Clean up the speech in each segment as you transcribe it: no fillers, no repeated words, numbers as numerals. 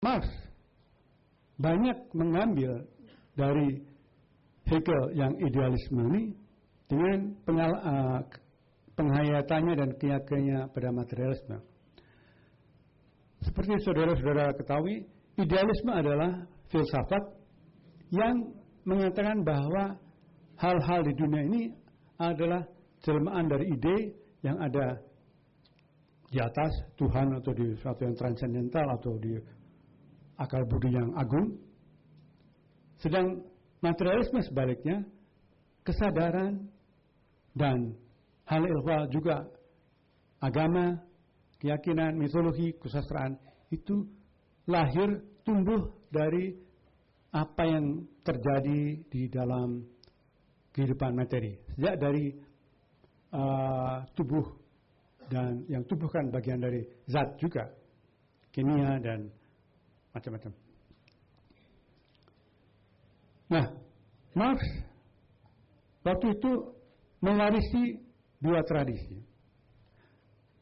Marx banyak mengambil dari Hegel yang idealisme ini dengan penghayatannya dan keyakinannya pada materialisme. Seperti saudara-saudara ketahui, idealisme adalah filsafat yang mengatakan bahwa hal-hal di dunia ini adalah jelmaan dari ide yang ada di atas Tuhan atau di sesuatu yang transendental atau di akal budi yang agung. Sedang materialisme sebaliknya, kesadaran dan hal ihwal juga agama, keyakinan, mitologi, kesusastraan itu lahir tumbuh dari apa yang terjadi di dalam kehidupan materi. Sejak dari tubuh, dan yang tubuh kan bagian dari zat juga, kimia dan macam-macam. Nah, Marx waktu itu mewarisi dua tradisi.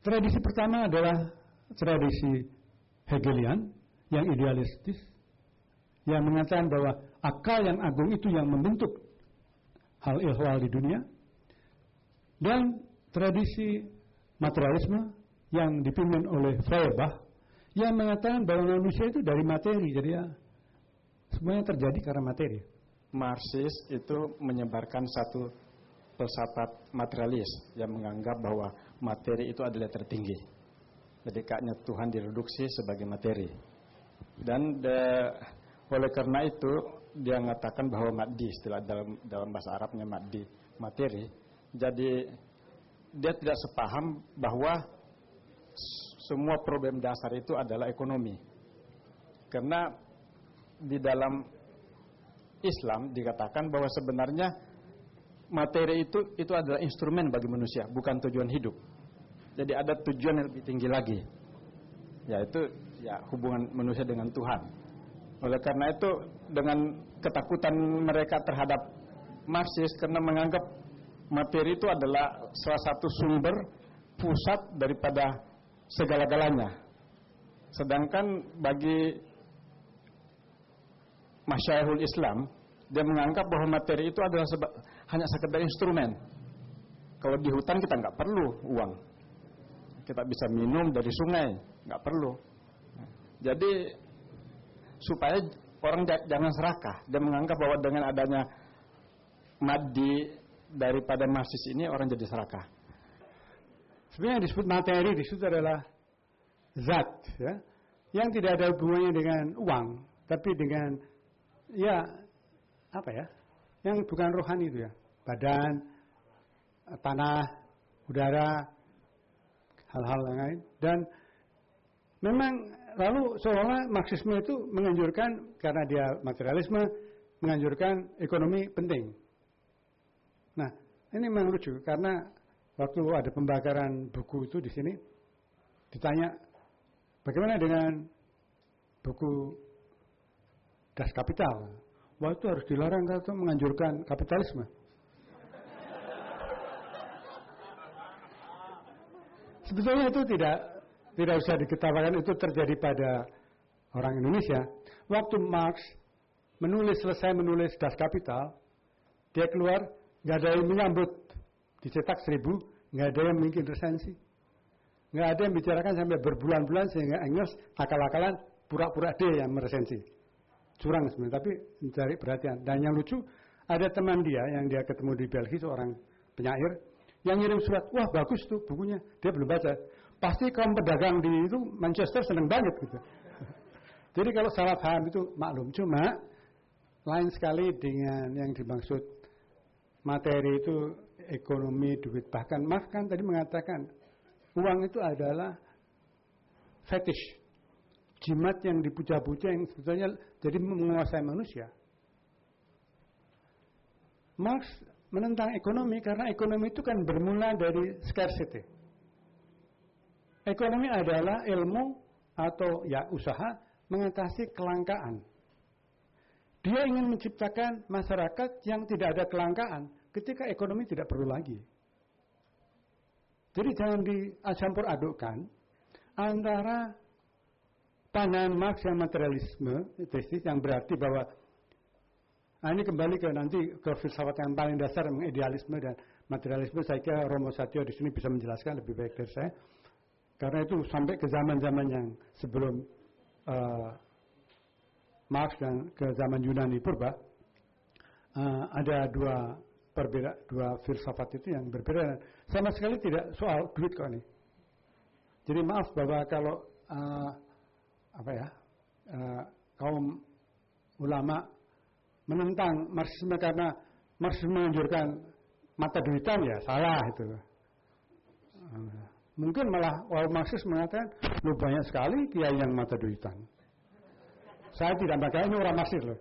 Tradisi pertama adalah tradisi Hegelian yang idealistis, yang mengatakan bahwa akal yang agung itu yang membentuk hal ihwal di dunia, dan tradisi materialisme yang dipimpin oleh Feuerbach yang mengatakan bahwa manusia itu dari materi, jadi ya semuanya terjadi karena materi. Marxis itu menyebarkan satu filsafat materialis yang menganggap bahwa materi itu adalah tertinggi. Jadi kaknya Tuhan direduksi sebagai materi. Dan oleh karena itu dia mengatakan bahwa maddi, istilah dalam bahasa Arabnya maddi, materi. Jadi dia tidak sepaham bahwa semua problem dasar itu adalah ekonomi. Karena di dalam Islam dikatakan bahwa sebenarnya materi itu adalah instrumen bagi manusia, bukan tujuan hidup. Jadi ada tujuan yang lebih tinggi lagi, yaitu hubungan manusia dengan Tuhan. Oleh karena itu, dengan ketakutan mereka terhadap Marxis karena menganggap materi itu adalah salah satu sumber pusat daripada segala-galanya. Sedangkan bagi Masyayihul Islam, dia menganggap bahwa materi itu adalah hanya sekedar instrumen. Kalau di hutan kita nggak perlu uang, kita bisa minum dari sungai, nggak perlu. Jadi supaya orang jangan serakah, dia menganggap bahwa dengan adanya maddi daripada Marxis ini orang jadi serakah. Sebenarnya yang disebut materi disebut adalah zat, ya, yang tidak ada hubungannya dengan uang, tapi dengan yang bukan rohani itu ya, badan, tanah, udara, hal-hal yang lain. Dan memang lalu seolah Marxisme itu menganjurkan, karena dia materialisme, menganjurkan ekonomi penting. Nah, ini memang lucu karena waktu ada pembakaran buku itu di sini ditanya bagaimana dengan buku Das Kapital. Wah, itu harus dilarang karena menganjurkan kapitalisme. Sebetulnya itu tidak usah diketawakan, itu terjadi pada orang Indonesia. Waktu Marx selesai menulis Das Kapital, dia keluar, nggak ada yang menyambut, dicetak 1000, nggak ada yang mungkin resensi, nggak ada yang bicarakan sampai berbulan-bulan sehingga Engels akal-akalan pura-pura dia yang meresensi. Curang sebenarnya, tapi mencari perhatian. Dan yang lucu, ada teman dia yang dia ketemu di Belgia, seorang penyair, yang ngirim surat, wah bagus tuh bukunya, dia belum baca. Pasti kaum pedagang di itu Manchester senang banget gitu. Jadi kalau salah paham itu maklum, cuma lain sekali dengan yang dimaksud materi itu ekonomi, duit. Bahkan Marx kan tadi mengatakan uang itu adalah fetish, jimat yang dipuja-puja yang sebetulnya jadi menguasai manusia. Marx menentang ekonomi karena ekonomi itu kan bermula dari scarcity. Ekonomi adalah ilmu atau usaha mengatasi kelangkaan. Dia ingin menciptakan masyarakat yang tidak ada kelangkaan ketika ekonomi tidak perlu lagi. Jadi jangan dicampur adukkan antara pandangan Marx yang materialisme, tesis yang berarti bahwa ini kembali ke nanti ke filsafat yang paling dasar, idealisme dan materialisme. Saya kira Romo Satyo di sini bisa menjelaskan lebih baik dari saya, karena itu sampai ke zaman-zaman yang sebelum Marx dan ke zaman Yunani Purba, ada dua filsafat itu yang berbeda. Sama sekali tidak soal duit kok ini. Jadi maaf bahwa kalau kaum ulama menentang Marxisme karena Marxisme menganjurkan mata duitan, ya salah itu. Mungkin malah orang Marxis mengatakan, lu banyak sekali kiai yang mata duitan. Saya tidak pakai, ini orang Marxis loh.